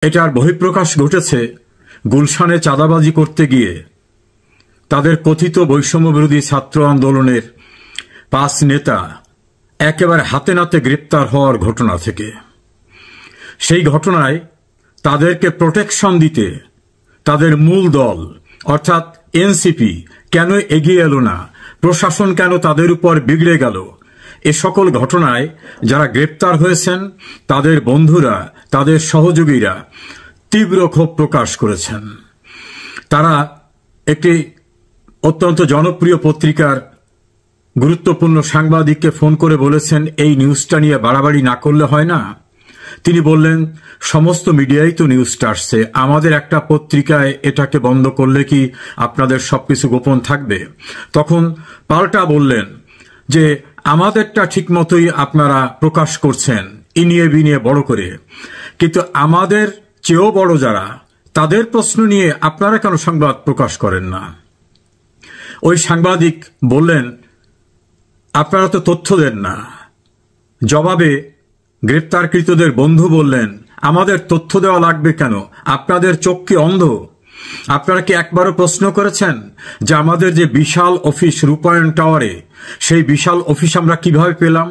এটার বহিঃপ্রকাশ ঘটেছে গুলশানে চাঁদাবাজি করতে গিয়ে তাদের কথিত বৈষম্যবিরোধী ছাত্র আন্দোলনের 5 নেতা একেবারে হাতে নাতে গ্রেপ্তার হওয়ার ঘটনা থেকে। সেই ঘটনায় তাদেরকে প্রোটেকশন দিতে তাদের মূল দল অর্থাৎ এনসিপি কেন এগিয়ে এলো না, প্রশাসন কেন তাদের উপর বিগড়ে গেল, এ সকল ঘটনায় যারা গ্রেপ্তার হয়েছেন তাদের বন্ধুরা, তাদের সহযোগীরা তীব্র ক্ষোভ প্রকাশ করেছেন। তারা একটি অত্যন্ত জনপ্রিয় পত্রিকার গুরুত্বপূর্ণ সাংবাদিককে ফোন করে বলেছেন, এই নিউজটা নিয়ে বাড়াবাড়ি না করলে হয় না। তিনি বললেন, সমস্ত মিডিয়ায় তো নিউজটা আসছে, আমাদের একটা পত্রিকায় এটাকে বন্ধ করলে কি আপনাদের সবকিছু গোপন থাকবে? তখন পাল্টা বললেন যে আমাদেরটা ঠিক মতোই আপনারা প্রকাশ করছেন ইনিয়ে বিনিয়ে বড় করে, কিন্তু আমাদের চেয়েও বড় যারা তাদের প্রশ্ন নিয়ে আপনারা কেন সংবাদ প্রকাশ করেন না? ওই সাংবাদিক বললেন, আপনারা তো তথ্য দেন না। জবাবে গ্রেপ্তারকৃতদের বন্ধু বললেন, আমাদের তথ্য দেওয়া লাগবে কেন? আপনাদের চোখ কি অন্ধ? আপনারা কি একবারও প্রশ্ন করেছেন যে আমাদের যে বিশাল অফিস রূপায়ণ টাওয়ারে, সেই বিশাল অফিস আমরা কিভাবে পেলাম?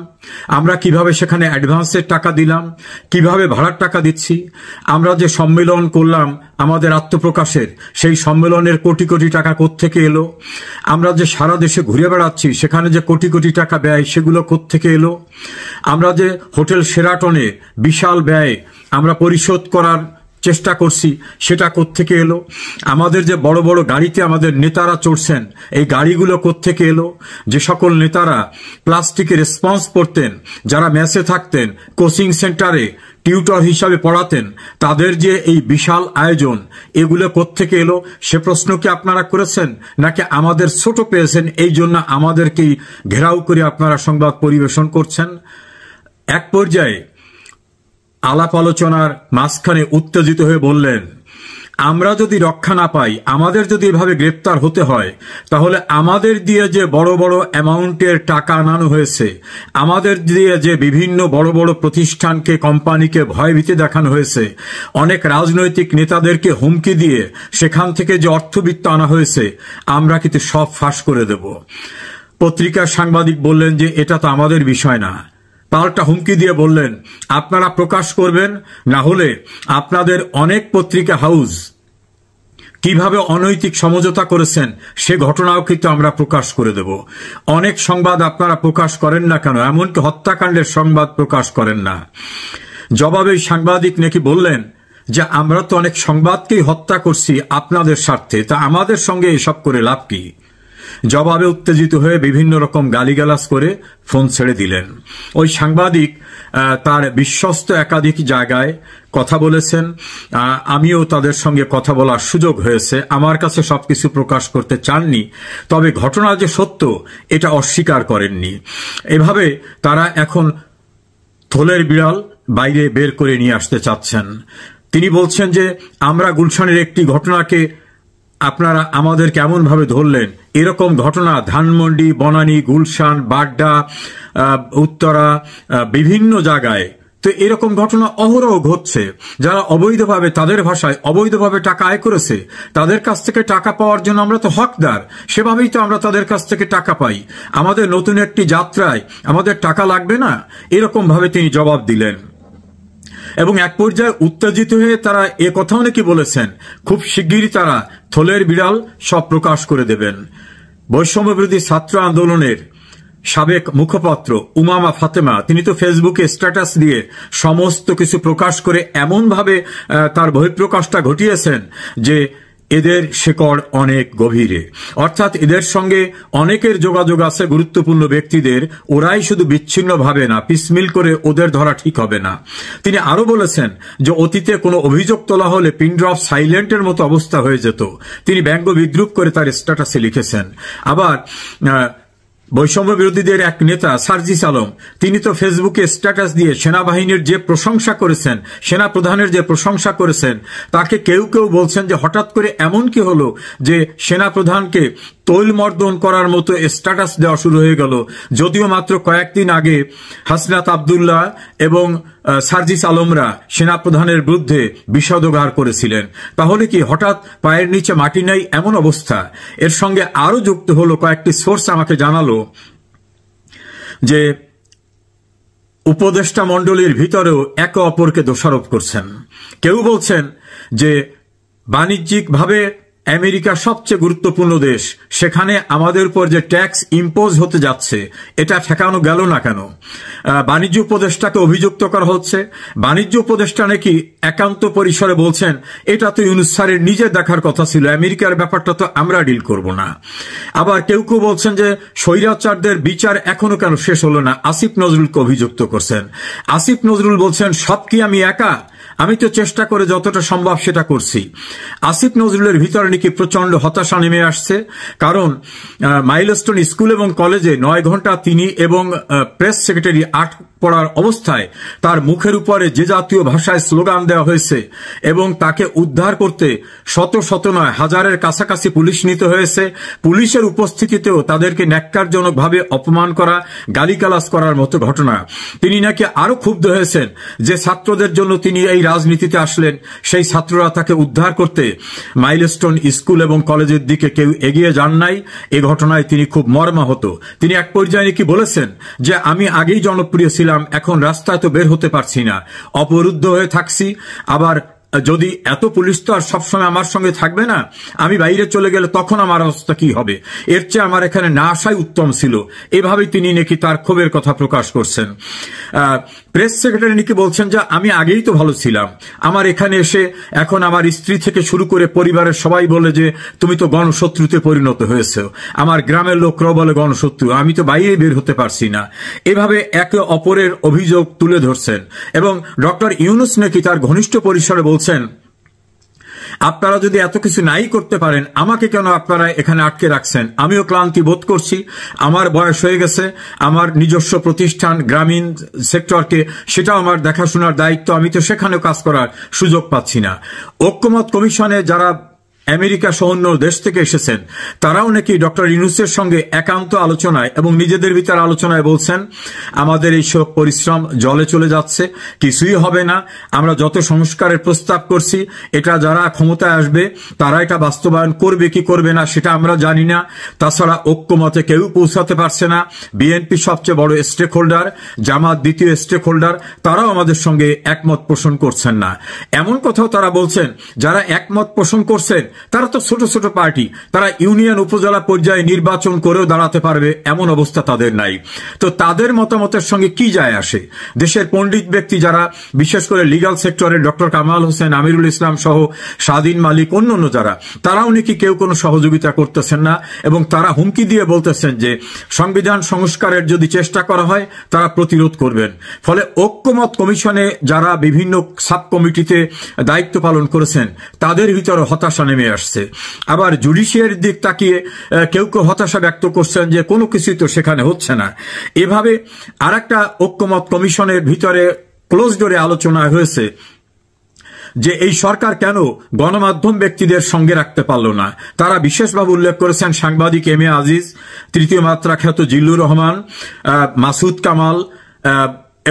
আমরা কিভাবে সেখানে অ্যাডভান্সের টাকা দিলাম? কিভাবে ভাড়ার টাকা দিচ্ছি? আমরা যে সম্মেলন করলাম আমাদের আত্মপ্রকাশের, সেই সম্মেলনের কোটি কোটি টাকা কোত্থেকে এলো? আমরা যে সারা দেশে ঘুরে বেড়াচ্ছি সেখানে যে কোটি কোটি টাকা ব্যয়, সেগুলো কোত্থেকে এলো? আমরা যে হোটেল শেরাটনে বিশাল ব্যয় আমরা পরিশোধ করার চেষ্টা করছি, সেটা কোত্থেকে এলো? আমাদের যে বড় বড় গাড়িতে আমাদের নেতারা চড়ছেন, এই গাড়িগুলো কোত্থেকে এলো? যে সকল নেতারা প্লাস্টিকের রেসপন্স পড়তেন, যারা মেসে থাকতেন, কোচিং সেন্টারে টিউটর হিসাবে পড়াতেন, তাদের যে এই বিশাল আয়োজন, এগুলো কোত্থেকে এলো? সে প্রশ্ন কি আপনারা করেছেন? নাকি আমাদের ছোট পেয়েছেন এই জন্য আমাদেরকেই ঘেরাও করে আপনারা সংবাদ পরিবেশন করছেন? এক পর্যায়ে আলাপ আলোচনার মাঝখানে উত্তেজিত হয়ে বললেন, আমরা যদি রক্ষা না পাই, আমাদের যদি এভাবে গ্রেপ্তার হতে হয়, তাহলে আমাদের দিয়ে যে বড় বড় অ্যামাউন্টের টাকা আনানো হয়েছে, আমাদের দিয়ে যে বিভিন্ন বড় বড় প্রতিষ্ঠানকে, কোম্পানিকে ভয়ভীতি দেখানো হয়েছে, অনেক রাজনৈতিক নেতাদেরকে হুমকি দিয়ে সেখান থেকে যে অর্থবিত্ত আনা হয়েছে, আমরা কিন্তু সব ফাঁস করে দেব। পত্রিকার সাংবাদিক বললেন যে এটা তো আমাদের বিষয় না। পাল্টা হুমকি দিয়ে বললেন, আপনারা প্রকাশ করবেন, না হলে আপনাদের অনেক পত্রিকা হাউস কিভাবে অনৈতিক সমঝোতা করেছেন সে ঘটনাও কিন্তু আমরা প্রকাশ করে দেব। অনেক সংবাদ আপনারা প্রকাশ করেন না কেন? এমনকি হত্যাকাণ্ডের সংবাদ প্রকাশ করেন না। জবাবে সাংবাদিক নাকি বললেন যে আমরা তো অনেক সংবাদকেই হত্যা করছি আপনাদের স্বার্থে, তা আমাদের সঙ্গে এসব করে লাভ কি? জবাবে উত্তেজিত হয়ে বিভিন্ন রকম গালিগালাজ করে ফোন ছেড়ে দিলেন। ওই সাংবাদিক তার বিশ্বস্ত একাধিক জায়গায় কথা বলেছেন, আমিও তাদের সঙ্গে কথা বলার সুযোগ হয়েছে। আমার কাছে সবকিছু প্রকাশ করতে চাননি, তবে ঘটনা যে সত্য এটা অস্বীকার করেননি। এভাবে তারা এখন থলের বিড়াল বাইরে বের করে নিয়ে আসতে চাচ্ছেন। তিনি বলছেন যে আমরা গুলশানের একটি ঘটনাকে আপনারা আমাদের কেমন ভাবে ধরলেন? এরকম ঘটনা ধানমন্ডি, বনানী, গুলশান, বাড্ডা, উত্তরা, বিভিন্ন জায়গায় তো এরকম ঘটনা অহরহ ঘটছে। যারা অবৈধভাবে, তাদের ভাষায় অবৈধভাবে টাকা আয় করেছে, তাদের কাছ থেকে টাকা পাওয়ার জন্য আমরা তো হকদার, সেভাবেই তো আমরা তাদের কাছ থেকে টাকা পাই। আমাদের নতুন একটি যাত্রায় আমাদের টাকা লাগবে না? এরকম ভাবে তিনি জবাব দিলেন। এবং এক পর্যায়ে উত্তেজিত হয়ে তারা এ কথাও নাকি বলেছেন, খুব শিগগিরই তারা থলের বিড়াল সব প্রকাশ করে দেবেন। বৈষম্যবিরোধী ছাত্র আন্দোলনের সাবেক মুখপাত্র উমামা ফাতেমা, তিনি তো ফেসবুকে স্ট্যাটাস দিয়ে সমস্ত কিছু প্রকাশ করে এমনভাবে তার বহিঃপ্রকাশটা ঘটিয়েছেন যে এদের শেকড় অনেক গভীরে, অর্থাৎ এদের সঙ্গে অনেকের যোগাযোগ আছে গুরুত্বপূর্ণ ব্যক্তিদের, ওরাই শুধু বিচ্ছিন্নভাবে না, পিসমিল করে ওদের ধরা ঠিক হবে না। তিনি আরো বলেছেন যে অতীতে কোনো অভিযোগ তোলা হলে পিন ড্রপ সাইলেন্টের মতো অবস্থা হয়ে যেত। তিনি ব্যঙ্গ বিদ্রুপ করে তার স্ট্যাটাসে লিখেছেন। আবার বৈষম্য বিরোধীদের এক নেতা সার্জিস আলম, তিনি তো ফেসবুকে স্ট্যাটাস দিয়ে সেনাবাহিনীর যে প্রশংসা করেছেন, সেনা প্রধানের যে প্রশংসা করেছেন, তাকে কেউ কেউ বলছেন যে হঠাৎ করে এমন কি হলো যে সেনা প্রধানকে তৈলমর্দন করার মতো স্ট্যাটাস দেওয়া শুরু হয়ে গেল, যদিও মাত্র কয়েকদিন আগে হাসনাত আব্দুল্লাহ এবং সার্জিস আলমরা সেনাপ্রধানের বিরুদ্ধে বিষাদগার করেছিলেন। তাহলে কি হঠাৎ পায়ের নিচে মাটি নেই এমন অবস্থা? এর সঙ্গে আরো যুক্ত হলো, কয়েকটি সোর্স আমাকে জানালো যে উপদেষ্টা মণ্ডলীর ভিতরেও একে অপরকে দোষারোপ করছেন। কেউ বলছেন যে বাণিজ্যিকভাবে আমেরিকা সবচেয়ে গুরুত্বপূর্ণ দেশ, সেখানে আমাদের উপর যে ট্যাক্স ইম্পোজ হতে যাচ্ছে এটা ঠেকানো গেল না কেন? বাণিজ্য উপদেষ্টাকে অভিযুক্ত করা হচ্ছে। বাণিজ্য উপদেষ্টা নাকি একান্ত পরিসরে বলছেন এটা তো ইউনূস স্যারের নিজের দেখার কথা ছিল, আমেরিকার ব্যাপারটা তো আমরা ডিল করব না। আবার কেউ কেউ বলছেন যে স্বৈরাচারদের বিচার এখনো কেন শেষ হলো না, আসিফ নজরুলকে অভিযুক্ত করছেন। আসিফ নজরুল বলছেন সব কি আমি একা? আমি তো চেষ্টা করে যতটা সম্ভব সেটা করছি। আসিফ নজরুলের ভিতরে নাকি প্রচন্ড হতাশা নেমে আসছে, কারণ মাইলস্টোন স্কুল এবং কলেজে 9 ঘন্টা তিনি এবং প্রেস সেক্রেটারি আটক পড়ার অবস্থায় তার মুখের উপরে যে জাতীয় ভাষায় স্লোগান দেওয়া হয়েছে এবং তাকে উদ্ধার করতে শত শত নয় হাজারের কাছাকাছি পুলিশ নিতে হয়েছে। পুলিশের উপস্থিতিতেও তাদেরকে ন্যাক্কারজনকভাবে অপমান করা, গালিগালাজ করার মতো ঘটনা। তিনি নাকি আরো ক্ষুব্ধ হয়েছেন যে ছাত্রদের জন্য তিনি এই রাজনীতিতে আসলেন, সেই ছাত্ররা তাকে উদ্ধার করতে মাইলস্টোন স্কুল এবং কলেজের দিকে কেউ এগিয়ে যান নাই। এই ঘটনায় তিনি খুব মর্মাহত। তিনি এক পর্যায়ে নাকি বলেছেন যে আমি আগেই জনপ্রিয় ছিলাম, এখন রাস্তায় তো বের হতে পারছি না, অবরুদ্ধ হয়ে থাকছি। আবার যদি এত পুলিশ তো আর সবসময় আমার সঙ্গে থাকবে না, আমি বাইরে চলে গেলে তখন আমার অবস্থা কি হবে? এর চেয়ে আমার এখানে না আসাই উত্তম ছিল। এভাবেই তিনি নাকি তার ক্ষোভের কথা প্রকাশ করছেন। প্রেস সেক্রেটারি নাকি বলছেন যে আমি আগেই তো ভালো ছিলাম, আমার এখানে এসে এখন আমার স্ত্রী থেকে শুরু করে পরিবারের সবাই বলে যে তুমি তো গণশত্রুতে পরিণত হয়েছে, আমার গ্রামের লোকরাও বলে গণশত্রু, আমি তো বাইরে বের হতে পারছি না। এভাবে একে অপরের অভিযোগ তুলে ধরছেন। এবং ডক্টর ইউনূস নাকি তার ঘনিষ্ঠ পরিসরে বলছেন আপনারা যদি এত কিছু নাই করতে পারেন, আমাকে কেন আপনারা এখানে আটকে রাখছেন? আমিও ক্লান্তি বোধ করছি, আমার বয়স হয়ে গেছে, আমার নিজস্ব প্রতিষ্ঠান গ্রামীণ সেক্টরকে সেটাও আমার দেখাশোনার দায়িত্ব, আমি তো সেখানেও কাজ করার সুযোগ পাচ্ছি না। ঐক্যমত কমিশনে যারা আমেরিকা সহ অন্য দেশ থেকে এসেছেন তারাও নাকি ডক্টর ইউনূসের সঙ্গে একান্ত আলোচনায় এবং নিজেদের ভিতর আলোচনায় বলছেন আমাদের এই সব পরিশ্রম জলে চলে যাচ্ছে, কিছুই হবে না। আমরা যত সংস্কারের প্রস্তাব করছি এটা যারা ক্ষমতায় আসবে তারা এটা বাস্তবায়ন করবে কি করবে না সেটা আমরা জানি না। তাছাড়া ঐক্যমতে কেউ পৌঁছাতে পারছে না। বিএনপি সবচেয়ে বড় স্টেক হোল্ডার, জামাত দ্বিতীয় স্টেক হোল্ডার, তারাও আমাদের সঙ্গে একমত পোষণ করছেন না। এমন কথাও তারা বলছেন যারা একমত পোষণ করছেন তারা তো ছোট ছোট পার্টি, তারা ইউনিয়ন উপজেলা পর্যায়ে নির্বাচন করেও দাঁড়াতে পারবে এমন অবস্থা তাদের নাই। তো তাদের মতামতের সঙ্গে কি যায় আসে? দেশের পণ্ডিত ব্যক্তি যারা, বিশেষ করে লিগ্যাল সেক্টরের ডক্টর কামাল হোসেন, আমিরুল ইসলাম সহ স্বাধীন মালিক অন্যান্য যারা, তারাও নাকি কেউ কোনো সহযোগিতা করতেছেন না এবং তারা হুমকি দিয়ে বলতেছেন যে সংবিধান সংস্কারের যদি চেষ্টা করা হয় তারা প্রতিরোধ করবেন। ফলে ঐক্যমত কমিশনে যারা বিভিন্ন সাব কমিটিতে দায়িত্ব পালন করেছেন তাদের ভিতরে হতাশা নেমে আসছে। আবার জুডিশিয়ারির দিক তাকিয়ে কেউ কেউ হতাশা ব্যক্ত করছেন যে কোনো কিছুই তো সেখানে হচ্ছে না। এভাবে আরেকটা ঐক্যমত কমিশনের ভিতরে ক্লোজ ডোরে আলোচনা হয়েছে যে এই সরকার কেন গণমাধ্যম ব্যক্তিদের সঙ্গে রাখতে পারল না। তারা বিশেষভাবে উল্লেখ করেছেন সাংবাদিক এম এ আজিজ, তৃতীয় মাত্রা খ্যাত জিল্লুর রহমান, মাসুদ কামাল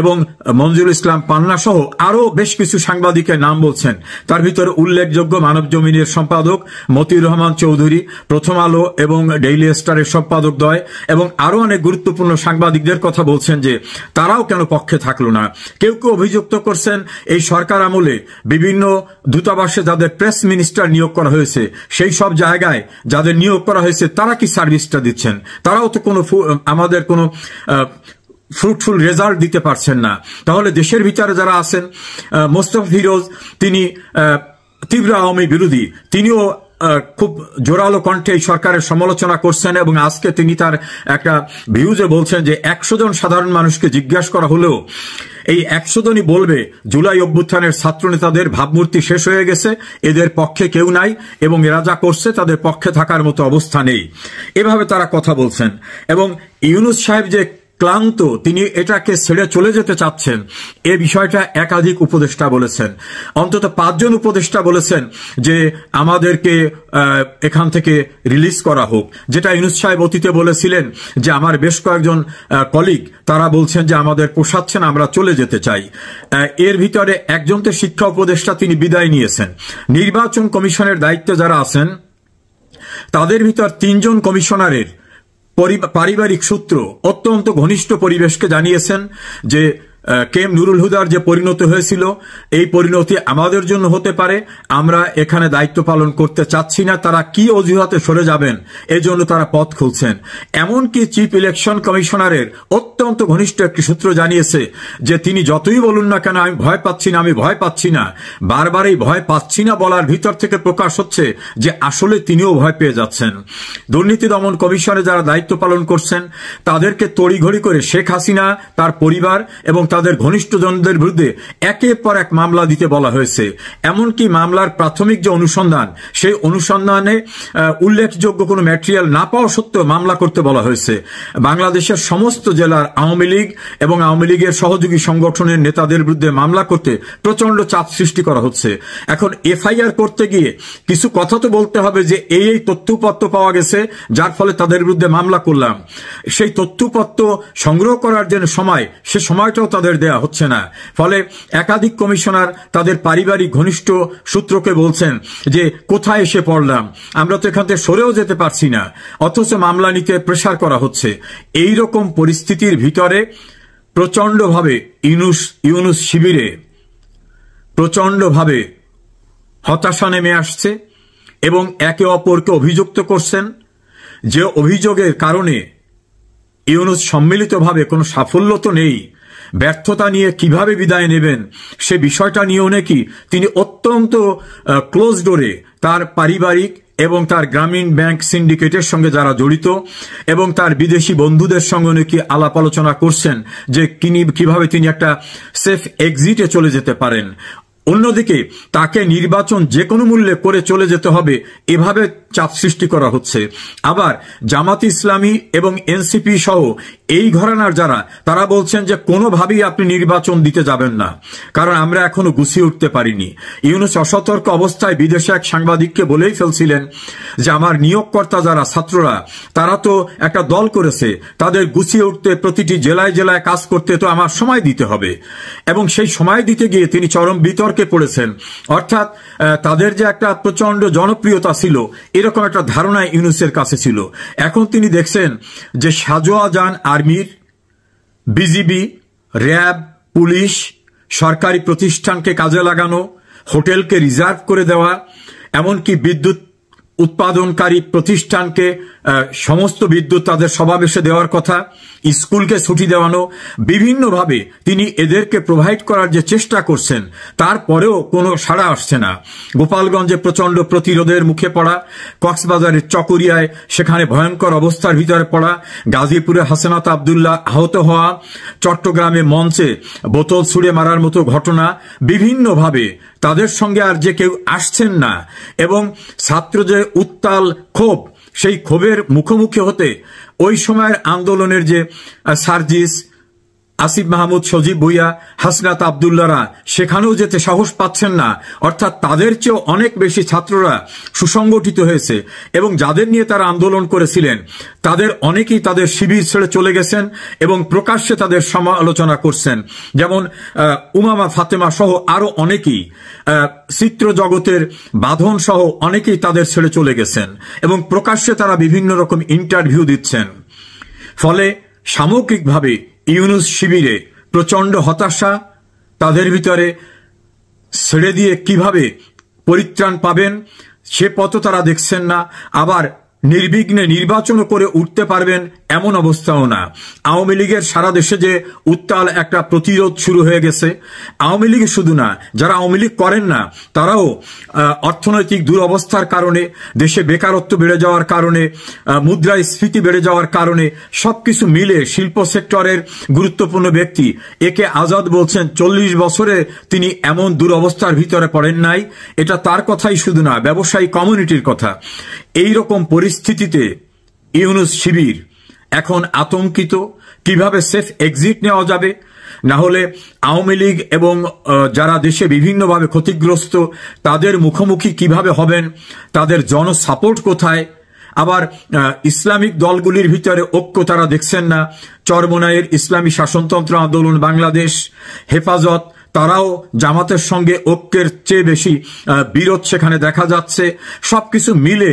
এবং মঞ্জুর ইসলাম পান্না সহ আরো বেশ কিছু সাংবাদিকের নাম বলছেন। তার ভিতরে উল্লেখযোগ্য মানব জমিনের সম্পাদক মতিউর রহমান চৌধুরী, প্রথম আলো এবং ডেইলি স্টারের সম্পাদক দ্বয় এবং আরো অনেক গুরুত্বপূর্ণ সাংবাদিকদের কথা বলছেন যে তারাও কেন পক্ষে থাকলো না। কেউ কেউ অভিযুক্ত করছেন এই সরকার আমলে বিভিন্ন দূতাবাসে যাদের প্রেস মিনিস্টার নিয়োগ করা হয়েছে সেই সব জায়গায় যাদের নিয়োগ করা হয়েছে তারা কি সার্ভিসটা দিচ্ছেন? তারাও তো কোনো আমাদের কোনো ফ্রুটফুল রেজাল্ট দিতে পারছেন না। তাহলে দেশের ভিতরে যারা আছেন, মোস্তফা ফিরোজ তিনি তীব্র আওয়ামী বিরোধী, তিনিও খুব জোরালো কণ্ঠে এই সরকারের সমালোচনা করছেন এবং আজকে তিনি তার একটা ভিউজে বলছেন যে 100 জন সাধারণ মানুষকে জিজ্ঞাসা করা হলেও এই 100 জনই বলবে জুলাই অভ্যুত্থানের ছাত্র নেতাদের ভাবমূর্তি শেষ হয়ে গেছে, এদের পক্ষে কেউ নাই এবং এরা যা করছে তাদের পক্ষে থাকার মতো অবস্থা নেই। এভাবে তারা কথা বলছেন। এবং ইউনূস সাহেব যে ক্লান্ত, তিনি এটাকে ছেড়ে চলে যেতে চাচ্ছেন। এ বিষয়টা একাধিক উপদেষ্টা বলেছেন, অন্তত 5 জন উপদেষ্টা বলেছেন যে আমাদেরকে এখান থেকে রিলিজ করা হোক, যেটা ইউনূস সাহেব অতীতে বলেছিলেন যে আমার বেশ কয়েকজন কলিগ তারা বলছেন যে আমাদের পোষাচ্ছে না, আমরা চলে যেতে চাই। এর ভিতরে একজন তো শিক্ষা উপদেষ্টা, তিনি বিদায় নিয়েছেন। নির্বাচন কমিশনের দায়িত্বে যারা আছেন তাদের ভিতর 3 জন কমিশনারের পারিবারিক সূত্র অত্যন্ত ঘনিষ্ঠ পরিবেশকে জানিয়েছেন যে কেএম নুরুল হুদার যে পরিণতি হয়েছিল, এই পরিণতি আমাদের জন্য হতে পারে, আমরা এখানে দায়িত্ব পালন করতে চাচ্ছি না। তারা কি অজুহাতে সরে যাবেন এজন্য তারা পথ খুলছেন। এমনকি চিফ ইলেকশন কমিশনারের অত্যন্ত ঘনিষ্ঠ একটি সূত্র জানিয়েছে যে তিনি যতই বলুন না কেন আমি ভয় পাচ্ছি না, আমি ভয় পাচ্ছি না, বারবার এই ভয় পাচ্ছি না বলার ভিতর থেকে প্রকাশ হচ্ছে যে আসলে তিনিও ভয় পেয়ে যাচ্ছেন। দুর্নীতি দমন কমিশনে যারা দায়িত্ব পালন করছেন তাদেরকে তড়িঘড়ি করে শেখ হাসিনা, তার পরিবার এবং তাদের ঘনিষ্ঠজনদের বিরুদ্ধে একের পর এক মামলা দিতে বলা হয়েছে। এমনকি মামলার প্রাথমিক যে অনুসন্ধান, সেই অনুসন্ধানে উল্লেখযোগ্য কোনো ম্যাটেরিয়াল না পাওয়া সত্ত্বেও মামলা করতে বলা হয়েছে। বাংলাদেশের সমস্ত জেলার আওয়ামী লীগ এবং আওয়ামী লীগের সহযোগী সংগঠনের নেতাদের বিরুদ্ধে মামলা করতে প্রচন্ড চাপ সৃষ্টি করা হচ্ছে। এখন এফআইআর করতে গিয়ে কিছু কথা তো বলতে হবে যে এই তথ্যপত্র পাওয়া গেছে যার ফলে তাদের বিরুদ্ধে মামলা করলাম। সেই তথ্যপত্র সংগ্রহ করার যে সময়, সে সময়টাও তাদের দেয়া হচ্ছে না। ফলে একাধিক কমিশনার তাদের পারিবারিক ঘনিষ্ঠ সূত্রকে বলছেন যে কোথায় এসে পড়লাম, আমরা তো এখান থেকে সরেও যেতে পারছি না, অথচ মামলা নিতে প্রেসার করা হচ্ছে। এই রকম পরিস্থিতির ভিতরে প্রচন্ডভাবে ইউনূস শিবিরে প্রচন্ডভাবে হতাশা নেমে আসছে এবং একে অপরকে অভিযুক্ত করছেন যে অভিযোগের কারণে ইউনূস সম্মিলিতভাবে কোনো সাফল্য তো নেই, ব্যর্থতা নিয়ে কিভাবে বিদায় নেবেন সে বিষয়টা নিয়েও নাকি তিনি অত্যন্ত ক্লোজ ডোরে তার পারিবারিক এবং তার গ্রামীণ ব্যাংক সিন্ডিকেটের সঙ্গে যারা জড়িত এবং তার বিদেশি বন্ধুদের সঙ্গে নাকি আলাপ আলোচনা করছেন যে কিভাবে তিনি একটা সেফ এক্সিটে চলে যেতে পারেন। অন্যদিকে তাকে নির্বাচন যে কোনো মূল্যে করে চলে যেতে হবে, এভাবে চাপ সৃষ্টি করা হচ্ছে। আবার জামাত ইসলামী এবং এনসিপি সহ এই ঘরানার যারা, তারা বলছেন যে কোনোভাবেই আপনি নির্বাচন দিতে যাবেন না, কারণ আমরা এখনো গুছিয়ে উঠতে পারিনি। ইউনূস অসতর্ক অবস্থায় বিদেশে এক সাংবাদিককে বলেই ফেলছিলেন যে আমার নিয়োগকর্তা যারা ছাত্ররা, তারা তো একটা দল করেছে, তাদের গুছিয়ে উঠতে, প্রতিটি জেলায় জেলায় কাজ করতে তো আমার সময় দিতে হবে। এবং সেই সময় দিতে গিয়ে তিনি চরম বিতর্কে পড়েছেন। অর্থাৎ তাদের যে একটা প্রচন্ড জনপ্রিয়তা ছিল, এরকম একটা ধারণা ইউনূসের কাছে ছিল। এখন তিনি দেখছেন যে সাজোয়াজান আর্মির, বিজিবি, র্যাব, পুলিশ, সরকারি প্রতিষ্ঠানকে কাজে লাগানো, হোটেলকে রিজার্ভ করে দেওয়া, এমনকি বিদ্যুৎ উৎপাদনকারী প্রতিষ্ঠানকে সমস্ত বিদ্যুৎ তাদের সমাবেশে দেওয়ার কথা, স্কুলকে ছুটি দেওয়ানো, বিভিন্নভাবে তিনি এদেরকে প্রোভাইড করার যে চেষ্টা করছেন, তারপরেও কোনো সাড়া আসছে না। গোপালগঞ্জে প্রচন্ড প্রতিরোধের মুখে পড়া, কক্সবাজারের চকরিয়ায় সেখানে ভয়ঙ্কর অবস্থার ভিতরে পড়া, গাজীপুরে হাসনাত আবদুল্লাহ আহত হওয়া, চট্টগ্রামে মঞ্চে বোতল ছুড়ে মারার মতো ঘটনা, বিভিন্নভাবে তাদের সঙ্গে আর যে কেউ আসছেন না এবং ছাত্র যে উত্তাল ক্ষোভ, সেই ক্ষোভের মুখোমুখি হতে ওই সময়ের আন্দোলনের যে সার্জিস, আসিফ মাহমুদ, সজীব ভুইয়া, হাসনাত আবদুল্লাহরা সেখানেও যেতে সাহস পাচ্ছেন না। অর্থাৎ তাদের চেয়েও অনেক বেশি ছাত্ররা সুসংগঠিত হয়েছে এবং যাদের নিয়ে তারা আন্দোলন করেছিলেন তাদের অনেকেই তাদের শিবির ছেড়ে চলে গেছেন এবং প্রকাশ্যে তাদের সমালোচনা করছেন। যেমন উমামা ফাতেমা সহ আরো অনেকেই, চিত্র জগতের বাঁধন সহ অনেকেই তাদের ছেড়ে চলে গেছেন এবং প্রকাশ্যে তারা বিভিন্ন রকম ইন্টারভিউ দিচ্ছেন। ফলে সামগ্রিকভাবে ইউনূস শিবিরে প্রচন্ড হতাশা, তাদের ভিতরে ছেড়ে দিয়ে কিভাবে পরিত্রাণ পাবেন সে পথ তারা দেখছেন না। আবার নির্বিঘ্নে নির্বাচনও করে উঠতে পারবেন এমন অবস্থাও না। আওয়ামী লীগের সারা দেশে যে উত্তাল একটা প্রতিরোধ শুরু হয়ে গেছে, আওয়ামী লীগ শুধু না, যারা আওয়ামী লীগ করেন না তারাও অর্থনৈতিক দুরবস্থার কারণে, দেশে বেকারত্ব বেড়ে যাওয়ার কারণে, মুদ্রাস্ফীতি বেড়ে যাওয়ার কারণে সবকিছু মিলে শিল্প সেক্টরের গুরুত্বপূর্ণ ব্যক্তি একে আজাদ বলছেন 40 বছরে তিনি এমন দুরবস্থার ভিতরে পড়েন নাই। এটা তার কথাই শুধু না, ব্যবসায়ী কমিউনিটির কথা। এই রকম পরিস্থিতিতে ইউনূস শিবির এখন আতঙ্কিত, কিভাবে সেফ এক্সিট নেওয়া যাবে, না হলে আওয়ামী লীগ এবং যারা দেশে বিভিন্নভাবে ক্ষতিগ্রস্ত তাদের মুখোমুখি কিভাবে হবেন, তাদের জনসাপোর্ট কোথায়। আবার ইসলামিক দলগুলির ভিতরে ঐক্য তারা দেখছেন না। চরমোনাইয়ের ইসলামী শাসনতন্ত্র আন্দোলন বাংলাদেশ, হেফাজত, তারাও জামাতের সঙ্গে ঐক্যের চেয়ে বেশি বিরোধ সেখানে দেখা যাচ্ছে। সবকিছু মিলে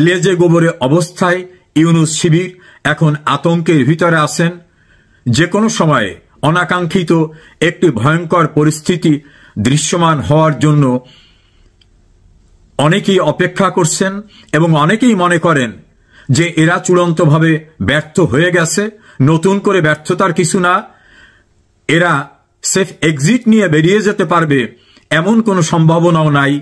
লেজে গোবরে অবস্থায় ইউনূস শিবির এখন আতঙ্কের ভিতরে আছেন। যে কোনো সময়ে অনাকাঙ্ক্ষিত একটি ভয়ঙ্কর পরিস্থিতি দৃশ্যমান হওয়ার জন্য অনেকেই অপেক্ষা করছেন এবং অনেকেই মনে করেন যে এরা চূড়ান্তভাবে ব্যর্থ হয়ে গেছে, নতুন করে ব্যর্থতার কিছু না, এরা সেফ এক্সিট নিয়ে বেরিয়ে যেতে পারবে এমন কোনো সম্ভাবনাও নাই।